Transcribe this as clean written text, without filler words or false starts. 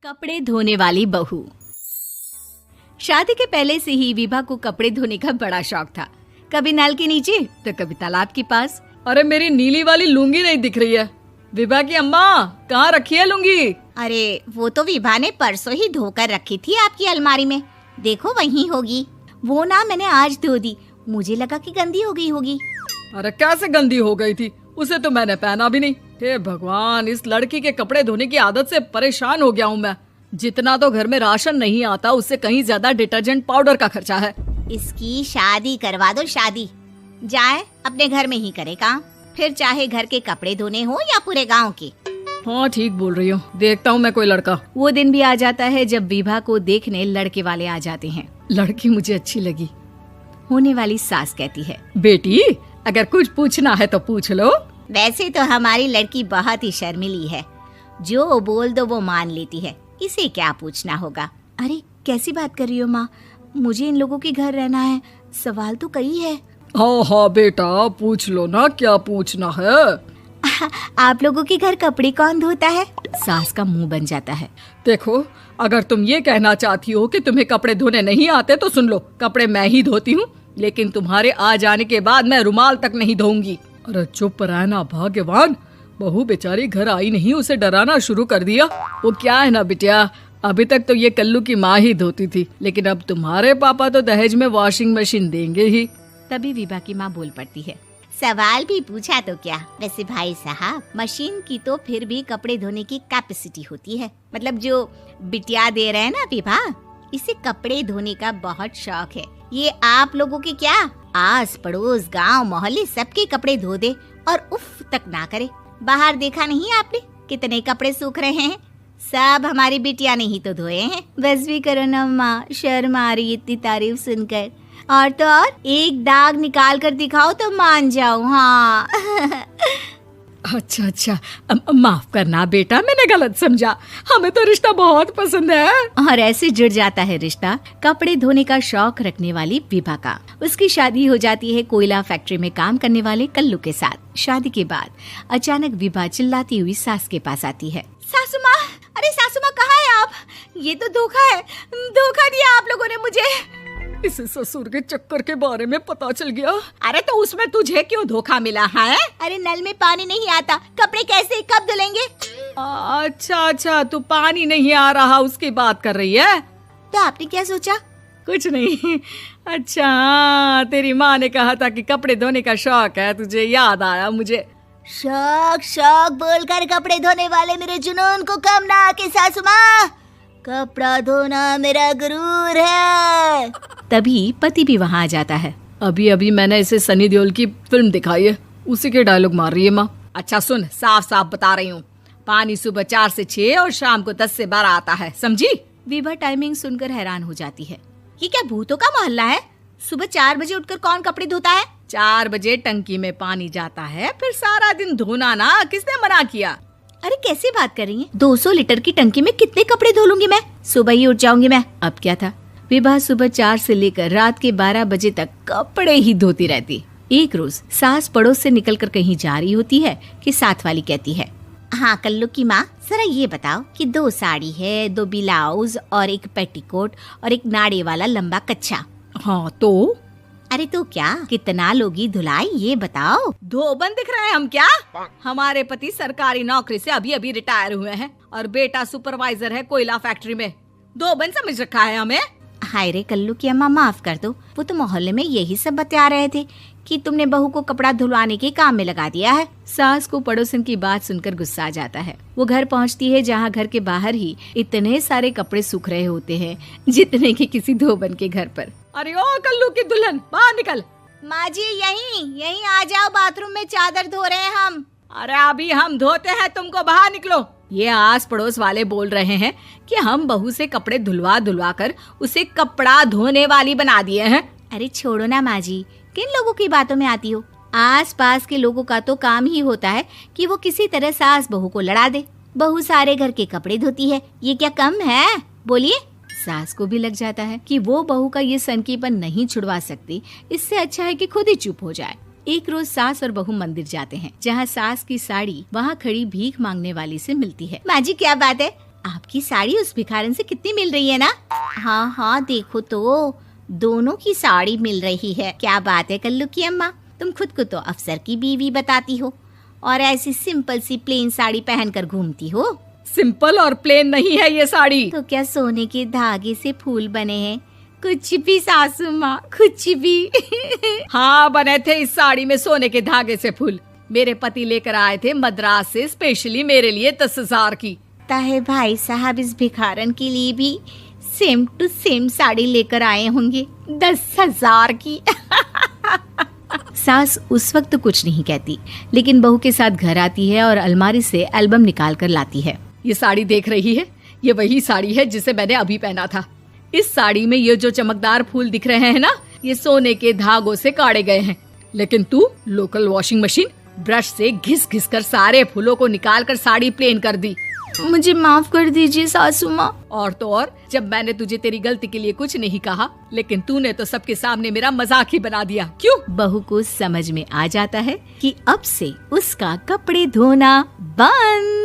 कपड़े धोने वाली बहू। शादी के पहले से ही विभा को कपड़े धोने का बड़ा शौक था। कभी नल के नीचे तो कभी तालाब के पास। अरे मेरी नीली वाली लुंगी नहीं दिख रही है। विभा की अम्मा कहाँ रखी है लुंगी? अरे वो तो विभा ने परसों ही धोकर रखी थी आपकी अलमारी में, देखो वहीं होगी। वो ना मैंने आज धो दी, मुझे लगा कि गंदी हो गई होगी। अरे कैसे गंदी हो गई थी, उसे तो मैंने पहना भी नहीं। हे भगवान, इस लड़की के कपड़े धोने की आदत से परेशान हो गया हूँ मैं। जितना तो घर में राशन नहीं आता उससे कहीं ज्यादा डिटर्जेंट पाउडर का खर्चा है। इसकी शादी करवा दो, शादी जाए अपने घर में ही करे काम, फिर चाहे घर के कपड़े धोने हो या पूरे गांव के। हाँ ठीक बोल रही हो, देखता हूँ मैं कोई लड़का। वो दिन भी आ जाता है जब विभा को देखने लड़के वाले आ जाते हैं। लड़की मुझे अच्छी लगी। होने वाली सास कहती है, बेटी अगर कुछ पूछना है तो पूछ लो। वैसे तो हमारी लड़की बहुत ही शर्मीली है, जो बोल दो वो मान लेती है, इसे क्या पूछना होगा। अरे कैसी बात कर रही हो माँ, मुझे इन लोगों के घर रहना है, सवाल तो कई है। हाँ हाँ बेटा पूछ लो ना, क्या पूछना है। आप लोगों के घर कपड़े कौन धोता है? सास का मुंह बन जाता है। देखो अगर तुम ये कहना चाहती हो कि तुम्हें कपड़े धोने नहीं आते तो सुन लो, कपड़े मैं ही धोती हूँ, लेकिन तुम्हारे आ जाने के बाद मैं रुमाल तक नहीं धोऊंगी। अरे चुप रहना भाग्यवान, बहू बेचारी घर आई नहीं, उसे डराना शुरू कर दिया। वो क्या है ना बिटिया, अभी तक तो ये कल्लू की माँ ही धोती थी, लेकिन अब तुम्हारे पापा तो दहेज में वॉशिंग मशीन देंगे ही। तभी विभा की माँ बोल पड़ती है, सवाल भी पूछा तो क्या। वैसे भाई साहब, मशीन की तो फिर भी कपड़े धोने की कैपेसिटी होती है। मतलब जो बिटिया दे रहे हैं ना विभा, इसे कपड़े धोने का बहुत शौक है। ये आप लोगों के क्या, आस पड़ोस गांव मोहल्ले सबके कपड़े धो दे और उफ तक ना करे। बाहर देखा नहीं आपने कितने कपड़े सूख रहे हैं, सब हमारी बिटिया ने ही तो धोए हैं। बस भी करो ना माँ, शर्म आ रही इतनी तारीफ सुनकर। और तो और एक दाग निकाल कर दिखाओ तो मान जाओ। हाँ अच्छा माफ करना बेटा, मैंने गलत समझा, हमें तो रिश्ता बहुत पसंद है। और ऐसे जुड़ जाता है रिश्ता कपड़े धोने का शौक रखने वाली विभा का। उसकी शादी हो जाती है कोयला फैक्ट्री में काम करने वाले कल्लू के साथ। शादी के बाद अचानक विभा चिल्लाती हुई सास के पास आती है। सासू माँ, अरे सासू माँ कहाँ है आप? ये तो धोखा है, धोखा दिया आप लोगों ने मुझे। इसे ससुर के चक्कर के बारे में पता चल गया। अरे तो उसमें तुझे क्यों धोखा मिला है? अरे नल में पानी नहीं आता, कपड़े कैसे कब धुलेंगे? अच्छा तू पानी नहीं आ रहा उसकी बात कर रही है। तो आपने क्या सोचा? कुछ नहीं। अच्छा तेरी माँ ने कहा था कि कपड़े धोने का शौक है तुझे, याद आया मुझे। शौक बोलकर कपड़े धोने वाले मेरे जुनून को कम ना आके सासू माँ, कपड़ा धोना मेरा गुरूर है। तभी पति भी वहाँ आ जाता है। अभी मैंने इसे सनी देओल की फिल्म दिखाई है, उसी के डायलॉग मार रही है माँ। अच्छा सुन, साफ बता रही हूँ, पानी सुबह 4 से 6 और शाम को 10 से 12 आता है, समझी? विभा टाइमिंग सुनकर हैरान हो जाती है। ये क्या भूतों का मोहल्ला है? सुबह 4 बजे उठकर कौन कपड़े धोता है? 4 बजे टंकी में पानी जाता है, फिर सारा दिन धोना ना, किसने मना किया? अरे कैसी बात कर रही हैं? 200 लीटर की टंकी में कितने कपड़े धो लूंगी मैं, सुबह ही उठ जाऊंगी मैं। अब क्या था, विभा सुबह 4 से लेकर रात के 12 बजे तक कपड़े ही धोती रहती। एक रोज सास पड़ोस से निकलकर कहीं जा रही होती है कि साथ वाली कहती है, हाँ कल्लू की माँ, जरा ये बताओ कि 2 साड़ी है, 2 ब्लाउज और एक पेटीकोट और एक नाड़े वाला लंबा कच्छा। हाँ तो? अरे तो क्या, कितना लोगी धुलाई ये बताओ। धोबन दिख रहे हैं हम क्या? हमारे पति सरकारी नौकरी से अभी रिटायर हुए हैं और बेटा सुपरवाइजर है कोयला फैक्ट्री में। धोबन समझ रखा है हमें। हाय रे कल्लू की अम्मा, माफ कर दो, वो तो मोहल्ले में यही सब बता रहे थे कि तुमने बहू को कपड़ा धुलवाने के काम में लगा दिया है। सास को पड़ोसन की बात सुनकर गुस्सा आ जाता है। वो घर पहुंचती है जहां घर के बाहर ही इतने सारे कपड़े सूख रहे होते हैं जितने कि किसी धोबन के घर पर। अरे ओ कल्लू की दुल्हन, बाहर निकल। माँ जी यहीं आ जाओ, बाथरूम में चादर धो रहे हैं हम। अरे अभी हम धोते हैं, तुमको बाहर निकलो। ये आस पड़ोस वाले बोल रहे हैं कि हम बहू से कपड़े धुलवा कर उसे कपड़ा धोने वाली बना दिए हैं। अरे छोड़ो ना माँ जी, किन लोगों की बातों में आती हो? आस पास के लोगों का तो काम ही होता है कि वो किसी तरह सास बहू को लड़ा दे। बहू सारे घर के कपड़े धोती है, ये क्या कम है? बोलिए। सास को भी लग जाता है कि वो बहू का ये सनकीपन नहीं छुड़वा सकती, इससे अच्छा है कि खुद ही चुप हो जाए। एक रोज सास और बहू मंदिर जाते हैं, जहाँ सास की साड़ी वहाँ खड़ी भीख मांगने वाली से मिलती है। माँ जी क्या बात है, आपकी साड़ी उस भिखारन से कितनी मिल रही है ना? हाँ हाँ देखो तो, दोनों की साड़ी मिल रही है। क्या बात है कल्लू की अम्मा, तुम खुद को तो अफसर की बीवी बताती हो और ऐसी सिंपल सी प्लेन साड़ी पहनकर घूमती हो। सिंपल और प्लेन नहीं है ये साड़ी। तो क्या सोने के धागे से फूल बने हैं? कुछ भी सासू माँ, कुछ भी। हाँ बने थे इस साड़ी में सोने के धागे से फूल। मेरे पति लेकर आए थे मद्रास से स्पेशली मेरे लिए 10,000 की। ताहे भाई साहब इस भिखारन के लिए भी सेम टू सेम साड़ी लेकर आए होंगे 10,000 की। सास उस वक्त तो कुछ नहीं कहती, लेकिन बहू के साथ घर आती है और अलमारी से एल्बम निकाल कर लाती है। ये साड़ी देख रही है, ये वही साड़ी है जिसे मैंने अभी पहना था। इस साड़ी में ये जो चमकदार फूल दिख रहे हैं ना, ये सोने के धागों से काढ़े गए हैं। लेकिन तू लोकल वॉशिंग मशीन ब्रश से घिस घिस कर सारे फूलों को निकाल कर साड़ी प्लेन कर दी। मुझे माफ कर दीजिए सासू माँ। और तो और, जब मैंने तुझे तेरी गलती के लिए कुछ नहीं कहा, लेकिन तूने तो सबके सामने मेरा मजाक ही बना दिया। क्यों? बहू को समझ में आ जाता है कि अब से उसका कपड़े धोना बंद।